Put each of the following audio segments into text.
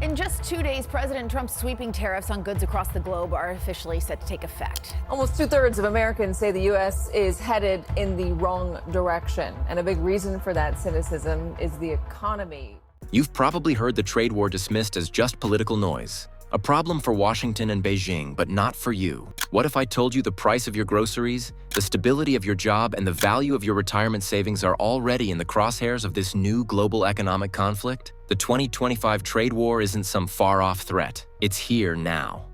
In just 2 days, President Trump's sweeping tariffs on goods across the globe are officially set to take effect. Almost two-thirds of Americans say the U.S. is headed in the wrong direction. And a big reason for that cynicism is the economy. You've probably heard the trade war dismissed as just political noise. A problem for Washington and Beijing, but not for you. What if I told you the price of your groceries, the stability of your job, and the value of your retirement savings are already in the crosshairs of this new global economic conflict? The 2025 trade war isn't some far-off threat. It's here now.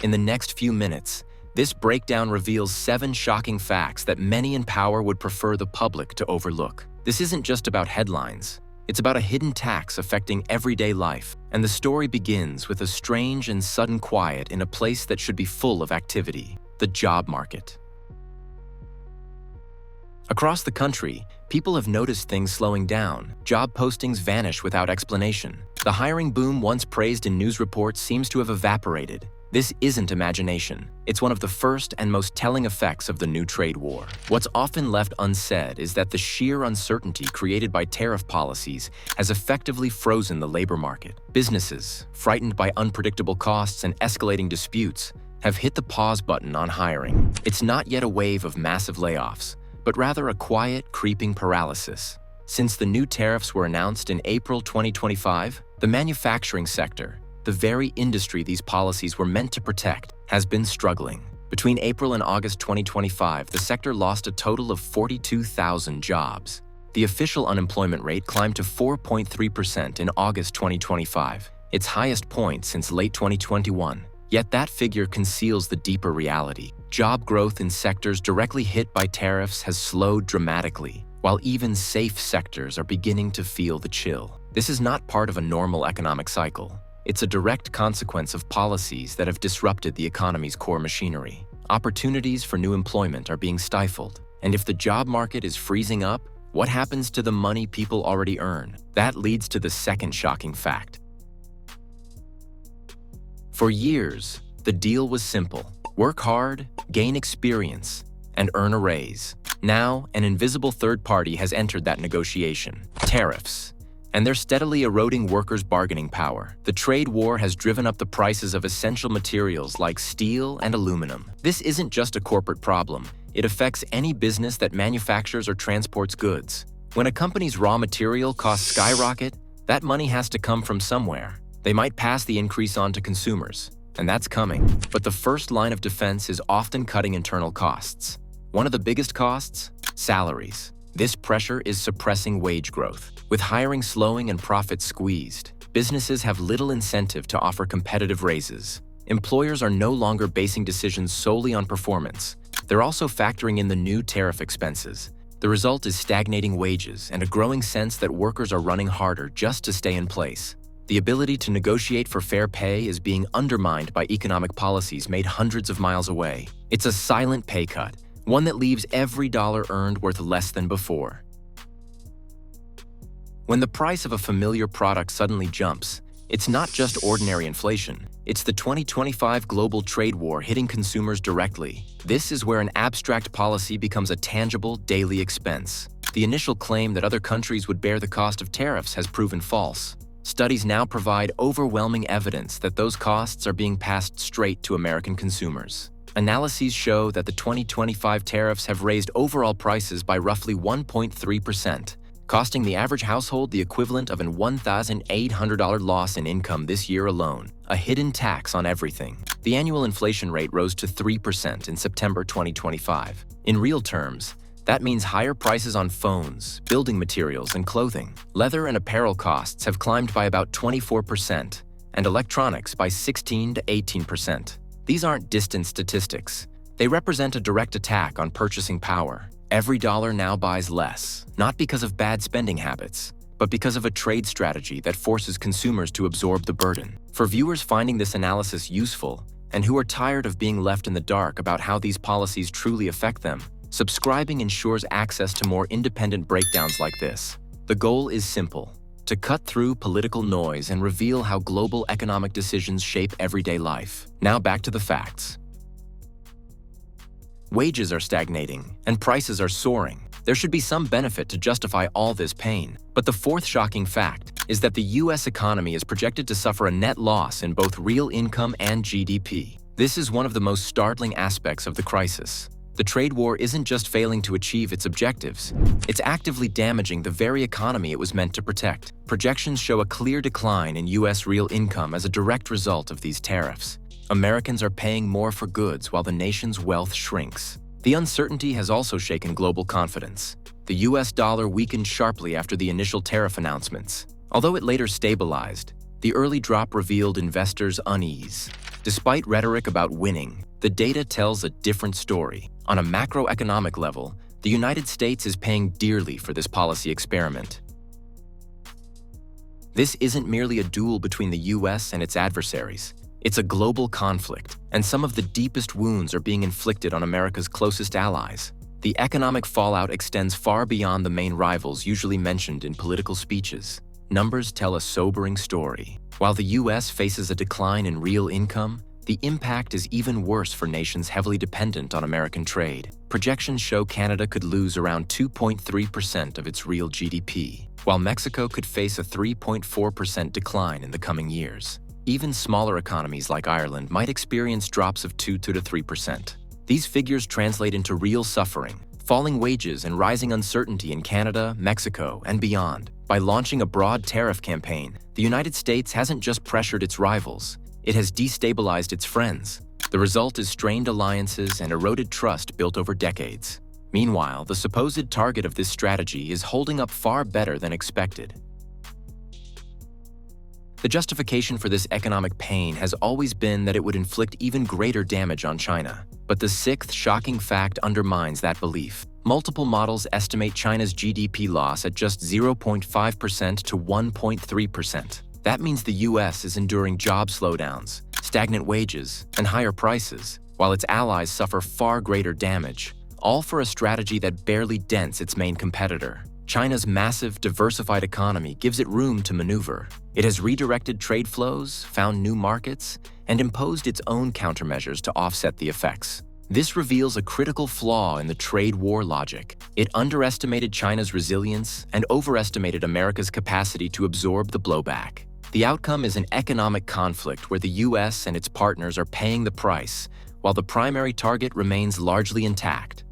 In the next few minutes, this breakdown reveals 7 shocking facts that many in power would prefer the public to overlook. This isn't just about headlines. It's about a hidden tax affecting everyday life. And the story begins with a strange and sudden quiet in a place that should be full of activity: the job market. Across the country, people have noticed things slowing down. Job postings vanish without explanation. The hiring boom once praised in news reports seems to have evaporated. This isn't imagination. It's one of the first and most telling effects of the new trade war. What's often left unsaid is that the sheer uncertainty created by tariff policies has effectively frozen the labor market. Businesses, frightened by unpredictable costs and escalating disputes, have hit the pause button on hiring. It's not yet a wave of massive layoffs, but rather a quiet, creeping paralysis. Since the new tariffs were announced in April 2025, the manufacturing sector, the very industry these policies were meant to protect, has been struggling. Between April and August 2025, the sector lost a total of 42,000 jobs. The official unemployment rate climbed to 4.3% in August 2025, its highest point since late 2021. Yet that figure conceals the deeper reality. Job growth in sectors directly hit by tariffs has slowed dramatically, while even safe sectors are beginning to feel the chill. This is not part of a normal economic cycle. It's a direct consequence of policies that have disrupted the economy's core machinery. Opportunities for new employment are being stifled. And if the job market is freezing up, what happens to the money people already earn? That leads to the second shocking fact. For years, the deal was simple: work hard, gain experience, and earn a raise. Now, an invisible third party has entered that negotiation: tariffs. And they're steadily eroding workers' bargaining power. The trade war has driven up the prices of essential materials like steel and aluminum. This isn't just a corporate problem. It affects any business that manufactures or transports goods. When a company's raw material costs skyrocket, that money has to come from somewhere. They might pass the increase on to consumers, and that's coming. But the first line of defense is often cutting internal costs. One of the biggest costs? Salaries. This pressure is suppressing wage growth. With hiring slowing and profits squeezed, businesses have little incentive to offer competitive raises. Employers are no longer basing decisions solely on performance. They're also factoring in the new tariff expenses. The result is stagnating wages and a growing sense that workers are running harder just to stay in place. The ability to negotiate for fair pay is being undermined by economic policies made hundreds of miles away. It's a silent pay cut, one that leaves every dollar earned worth less than before. When the price of a familiar product suddenly jumps, it's not just ordinary inflation. It's the 2025 global trade war hitting consumers directly. This is where an abstract policy becomes a tangible, daily expense. The initial claim that other countries would bear the cost of tariffs has proven false. Studies now provide overwhelming evidence that those costs are being passed straight to American consumers. Analyses show that the 2025 tariffs have raised overall prices by roughly 1.3%, costing the average household the equivalent of an $1,800 loss in income this year alone, a hidden tax on everything. The annual inflation rate rose to 3% in September 2025. In real terms, that means higher prices on phones, building materials, and clothing. Leather and apparel costs have climbed by about 24%, and electronics by 16 to 18%. These aren't distant statistics. They represent a direct attack on purchasing power. Every dollar now buys less, not because of bad spending habits, but because of a trade strategy that forces consumers to absorb the burden. For viewers finding this analysis useful and who are tired of being left in the dark about how these policies truly affect them, subscribing ensures access to more independent breakdowns like this. The goal is simple: to cut through political noise and reveal how global economic decisions shape everyday life. Now back to the facts. Wages are stagnating, and prices are soaring. There should be some benefit to justify all this pain. But the fourth shocking fact is that the U.S. economy is projected to suffer a net loss in both real income and GDP. This is one of the most startling aspects of the crisis. The trade war isn't just failing to achieve its objectives, it's actively damaging the very economy it was meant to protect. Projections show a clear decline in U.S. real income as a direct result of these tariffs. Americans are paying more for goods while the nation's wealth shrinks. The uncertainty has also shaken global confidence. The U.S. dollar weakened sharply after the initial tariff announcements. Although it later stabilized, the early drop revealed investors' unease. Despite rhetoric about winning, the data tells a different story. On a macroeconomic level, the United States is paying dearly for this policy experiment. This isn't merely a duel between the U.S. and its adversaries. It's a global conflict, and some of the deepest wounds are being inflicted on America's closest allies. The economic fallout extends far beyond the main rivals usually mentioned in political speeches. Numbers tell a sobering story. While the U.S. faces a decline in real income, the impact is even worse for nations heavily dependent on American trade. Projections show Canada could lose around 2.3% of its real GDP, while Mexico could face a 3.4% decline in the coming years. Even smaller economies like Ireland might experience drops of 2 to 3%. These figures translate into real suffering, falling wages and rising uncertainty in Canada, Mexico, and beyond. By launching a broad tariff campaign, the United States hasn't just pressured its rivals, it has destabilized its friends. The result is strained alliances and eroded trust built over decades. Meanwhile, the supposed target of this strategy is holding up far better than expected. The justification for this economic pain has always been that it would inflict even greater damage on China. But the sixth shocking fact undermines that belief. Multiple models estimate China's GDP loss at just 0.5% to 1.3%. That means the U.S. is enduring job slowdowns, stagnant wages, and higher prices, while its allies suffer far greater damage, all for a strategy that barely dents its main competitor. China's massive, diversified economy gives it room to maneuver. It has redirected trade flows, found new markets, and imposed its own countermeasures to offset the effects. This reveals a critical flaw in the trade war logic. It underestimated China's resilience and overestimated America's capacity to absorb the blowback. The outcome is an economic conflict where the U.S. and its partners are paying the price, while the primary target remains largely intact.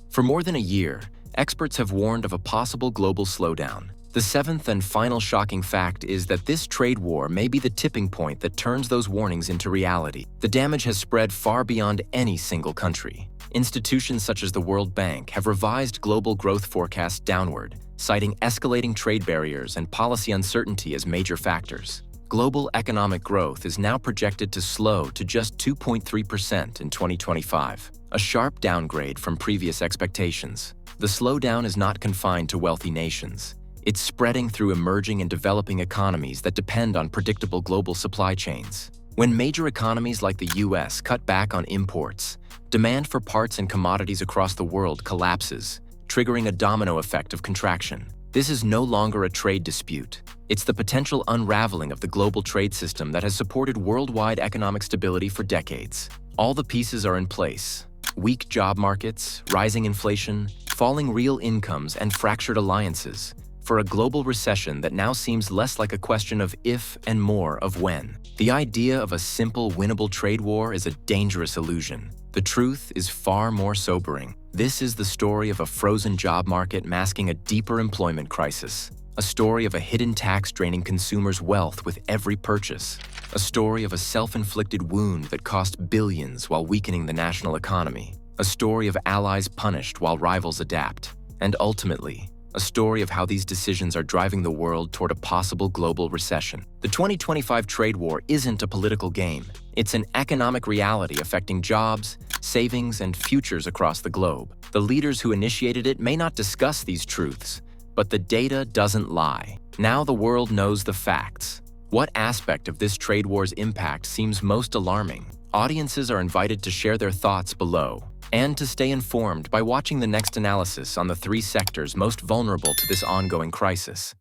For more than a year, experts have warned of a possible global slowdown. The seventh and final shocking fact is that this trade war may be the tipping point that turns those warnings into reality. The damage has spread far beyond any single country. Institutions such as the World Bank have revised global growth forecasts downward, citing escalating trade barriers and policy uncertainty as major factors. Global economic growth is now projected to slow to just 2.3% in 2025, a sharp downgrade from previous expectations. The slowdown is not confined to wealthy nations. It's spreading through emerging and developing economies that depend on predictable global supply chains. When major economies like the U.S. cut back on imports, demand for parts and commodities across the world collapses, triggering a domino effect of contraction. This is no longer a trade dispute. It's the potential unraveling of the global trade system that has supported worldwide economic stability for decades. All the pieces are in place. Weak job markets, rising inflation, falling real incomes, and fractured alliances for a global recession that now seems less like a question of if and more of when. The idea of a simple, winnable trade war is a dangerous illusion. The truth is far more sobering. This is the story of a frozen job market masking a deeper employment crisis. A story of a hidden tax draining consumers' wealth with every purchase. A story of a self-inflicted wound that cost billions while weakening the national economy. A story of allies punished while rivals adapt. And ultimately, a story of how these decisions are driving the world toward a possible global recession. The 2025 trade war isn't a political game. It's an economic reality affecting jobs, savings, and futures across the globe. The leaders who initiated it may not discuss these truths, but the data doesn't lie. Now the world knows the facts. What aspect of this trade war's impact seems most alarming? Audiences are invited to share their thoughts below. and to stay informed by watching the next analysis on the 3 sectors most vulnerable to this ongoing crisis.